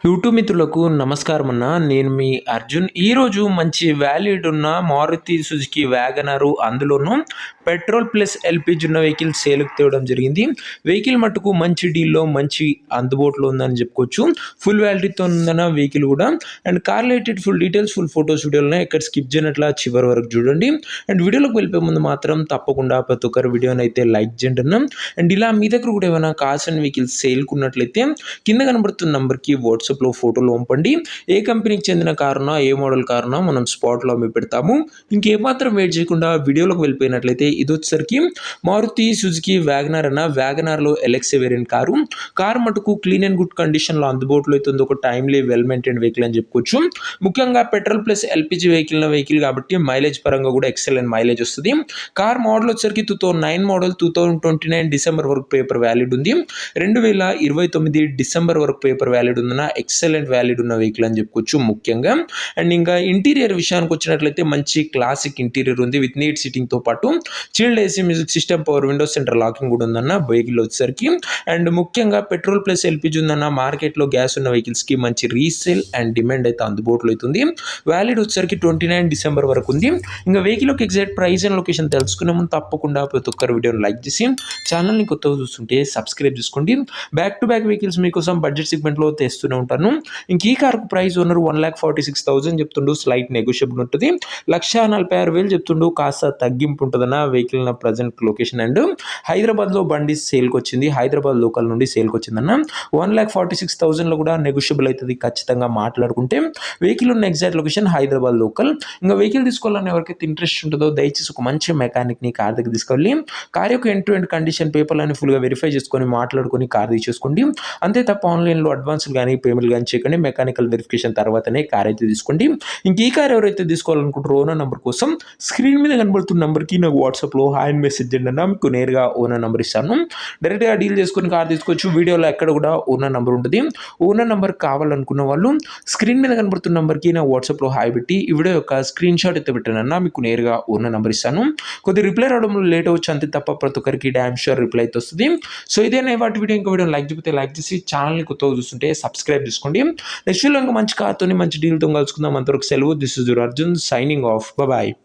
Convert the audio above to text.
YouTube మిత్రులకు నమస్కారం అన్న. నేను మీ అర్జున్. ఈరోజు మంచి వ్యాలిడ్ ఉన్న మారుతి సుజుకి వ్యాగనరు, అందులోనూ పెట్రోల్ ప్లస్ ఎల్పిజి ఉన్న వెహికల్ సేల్కి తేవడం జరిగింది. వెహికల్ మట్టుకు మంచి డీల్లో మంచి అందుబాటులో ఉందని చెప్పుకోవచ్చు. ఫుల్ వ్యాలిటీతో ఉందన్న వెహికల్ కూడా. And car related full details, full photos వీడియోలో ఎక్కడ స్కిప్ చేయనట్లా చివరి వరకు చూడండి. అండ్ వీడియోలోకి వెళ్ళిపోయే ముందు మాత్రం తప్పకుండా ప్రతి ఒక్కరు వీడియోని అయితే లైక్ చేయండి అన్న. అండ్ ఇలా మీ దగ్గర కూడా ఏమైనా కార్స్ అండ్ వెహికల్స్ సేల్కి ఉన్నట్లయితే కింద కనబడుతున్న నంబర్కి వాట్సాప్లో ఫోటోలు పంపండి. ఏ కంపెనీకి చెందిన కారునా, ఏ మోడల్ కారునా మనం స్పాట్లో అమ్మి పెడతాము. ఇంకేమాత్రం వెయిట్ చేయకుండా వీడియోలోకి వెళ్ళిపోయినట్లయితే ఇది వచ్చేసరికి మారుతి సుజుకి వ్యాగనర్ అన్న. వ్యాగనర్లో ఎల్ఎక్సీ వేరియంట్ కారు మటుకు క్లీన్ అండ్ గుడ్ కండిషన్లో అందుబాటులో అవుతుంది. ఒక టైమ్లీ వెల్ మెయింటైన్ వెహికల్ అని చెప్పుకోవచ్చు. ముఖ్యంగా పెట్రోల్ ప్లస్ ఎల్పిజి వెహికల్ కాబట్టి మైలేజ్ పరంగా కూడా ఎక్సలెంట్ మైలేజ్ వస్తుంది. కార్ మోడల్ వచ్చేసరికి 2009 మోడల్, 2029 డిసెంబర్ వరకు పేపర్ వ్యాలిడ్ ఉంది. 2029 డిసెంబర్ వరకు పేపర్ వ్యాలిడ్ ఉందన్న. ఎక్సలెంట్ వ్యాలిడ్ ఉన్న వెహికల్ అని చెప్పుకోవచ్చు ముఖ్యంగా. అండ్ ఇంకా ఇంటీరియర్ విషయానికి వచ్చినట్లయితే మంచి క్లాసిక్ ఇంటీరియర్ ఉంది విత్ నీట్ సిట్టింగ్తో పాటు chilled AC, music system, power window, centre locking కూడా ఉందన్న వెహికల్ వచ్చేసరికి. అండ్ ముఖ్యంగా పెట్రోల్ ప్లస్ ఎల్పిజి ఉందన్న. మార్కెట్లో గ్యాస్ ఉన్న వెహికల్స్కి మంచి రీసేల్ అండ్ డిమాండ్ అయితే అందుబాటులో అవుతుంది. వ్యాలిడ్ వచ్చేసరికి 29 డిసెంబర్ వరకు ఉంది. ఇంకా వెహికల్ యొక్క ఎగ్జాక్ట్ ప్రైస్ అండ్ లొకేషన్ తెలుసుకునే ముందు తప్పకుండా ప్రతి ఒక్కరు వీడియోని లైక్ చేసి ఛానల్ని కొత్తగా చూస్తుంటే సబ్స్క్రైబ్ చేసుకోండి. బ్యాక్ టు బ్యాక్ వెహికల్స్ మీకోసం బడ్జెట్ సెగ్మెంట్లో తెస్తూనే ఉంటాను. ఇంక ఈ కార్కు ప్రైస్ ఓనర్ 1,46,000 చెప్తుండు. స్లైట్ నెగోషియబుల్ ఉంటుంది. 1,46,000 చెప్తుండు. కాస్త తగ్గింపు ఉంటుందన్న వెహికల్ నా ప్రజెంట్ లొకేషన్. అండ్ హైదరాబాద్లో బండి సేల్కి వచ్చింది. హైదరాబాద్ లోకల్ నుండి సేల్కి వచ్చిందన్న. 1,46,000లో కూడా నెగోషియబుల్ అవుతుంది ఖచ్చితంగా మాట్లాడుకుంటే. వెహికల్ ఉన్న ఎగ్జాక్ట్ లొకేషన్ హైదరాబాద్ లోకల్. ఇంకా వెహికల్ తీసుకోవాలని ఎవరికైతే ఇంట్రెస్ట్ ఉంటుందో దయచేసి ఒక మంచి మెకానిక్ని కార్ దగ్గర తీసుకెళ్ళి కార్ యొక్క ఎండ్ టు ఎండ్ కండిషన్ పేపర్లని ఫుల్గా వెరిఫై చేసుకొని మాట్లాడుకొని కార్ తీసేసుకోండి. అంతే తప్ప ఆన్లైన్లో అడ్వాన్స్లు కానీ పేమెంట్ కానీ చేయకండి. మెకానికల్ వెరిఫికేషన్ తర్వాతనే కార్ అయితే తీసుకోండి. ఇంక ఈ కార్ ఎవరైతే తీసుకోవాలనుకుంటారో ఓనర్ నెంబర్ కోసం స్క్రీన్ మీద కనబడుతున్న నెంబర్కి నాకు వాట్సాప్లో హాయ్ మెసేజ్ చేయండి అన్న. మీకు నేరుగా ఓనర్ నెంబర్ ఇస్తాను. డైరెక్ట్గా డీల్ చేసుకొని కార్ తీసుకోవచ్చు. వీడియోలో ఎక్కడ కూడా ఓనర్ నెంబర్ ఉంటుంది. ఓనర్ నెంబర్ కావాలనుకున్న వాళ్ళు స్క్రీన్ మీద కనబడుతున్న నెంబర్కి నా వాట్సాప్లో హాయ్ పెట్టి ఈ వీడియో యొక్క స్క్రీన్ షాట్ అయితే పెట్టానన్నా. మీకు నేరుగా ఓనర్ నెంబర్ ఇస్తాను. కొద్దిగా రిప్లై రావడంలో లేట్ అవచ్చు అంతే తప్ప ప్రతి ఒక్కరికి డ్యామ్ షూర్ రిప్లై అయితే వస్తుంది. సో ఇదేనా వాటి వీడియో. ఇంకా వీడియో లైక్ చెప్తే లైక్ చేసి ఛానల్ని కొత్తగా చూస్తుంటే సబ్స్క్రైబ్ చేసుకోండి. నెక్స్ట్ వీడియో ఇంకా మంచి కార్తో మంచి డీల్తో కలుసుకుందాం. అంతవరకు సెలవు. This is your Arjun signing off. Bye.